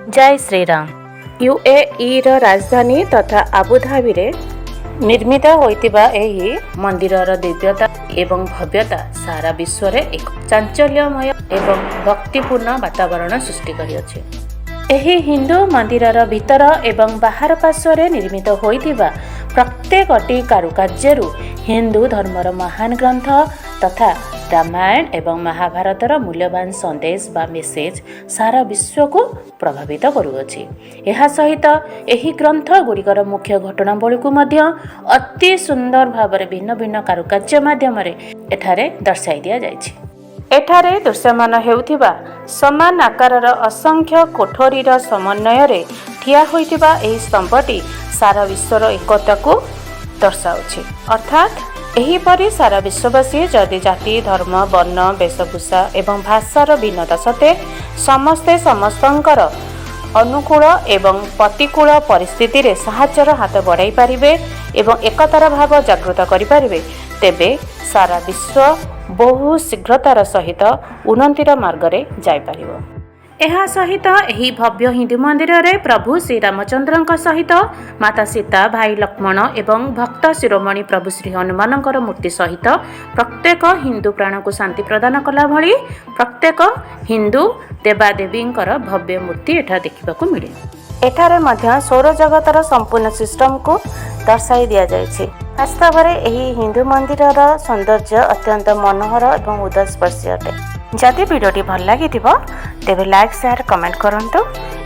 जय श्री राम। यूएई ର राजधानी तथा आबुधाबी रे निर्मित होइतिबा एही मंदिरर दिव्यता एवं भव्यता सारा विश्व रे एक चांचल्यमय एवं भक्तिपूर्ण वातावरण सृष्टि करिଅछि। एही हिंदू मंदिरर भीतर एवं बाहर पार्श्व निर्मित होइतिबा प्रत्येकटी कारुकार्यरु हिंदू धर्मर महान ग्रंथ तथा रामायण एवं महाभारतर मूल्यवान संदेश बा मेसेज सारा विश्व को प्रभावित करुअछि। एहा सहित एही ग्रंथ गुड़िकर मुख्य घटनावली को मध्य अति सुंदर भाव भिन्न भिन्न कारुकार्य माध्यम एठारे दर्शाई दिया जायछि। एठारे दृश्यमान हेउथिबा समान आकारर असंख्य कोठरीर समन्वय रे ठिया होइतिबा एही स्तंभटी सारा विश्वर एकता को दर्शाउछि। अर्थात एहीपरि सारा विश्ववासी जदि जाति धर्म वर्ण वेशभूषा एवं भाषार भिन्नता सत्वे समस्ते समस्तंकर अनुकूल एवं प्रतिकूल परिस्थिति रे साहाय्यर हाथ बढ़ाई पारिबे एवं एकतार भाव जागृत करि पारिबे, तेबे सारा विश्व बहु शीघ्रतार सहित उन्नतिर मार्ग रे जाई पारिबो। एहा सहित एही भव्य हिंदू मंदिर रे प्रभु श्री रामचंद्रଙ୍କ सहित माता सीता भाई लक्ष्मण एवं भक्त शिरोमणि प्रभु श्री हनुमानଙ୍କର मूर्ति सहित प्रत्येक हिंदू प्राण को शांति प्रदान कला भली प्रत्येक हिंदू देवादेवीଙ୍କର भव्य मूर्ति एठा देखिबाकू मिले। एठारे मध्य सौर जगतर संपूर्ण सिस्टम को दर्शाई दिया जायछि। वास्तव में एही हिंदू मंदिरर सौंदर्य अत्यंत मनोहर एवं हृदयस्पर्शी अटे। जदि वीडियोटी भल लगी तेबे लाइक शेयर कमेंट करंतु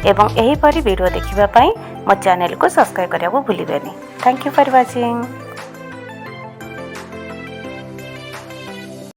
एवं एही परि वीडियो देखिबा पई मो चैनल को सब्सक्राइब करबो भूलिबेनी। Thank you for watching.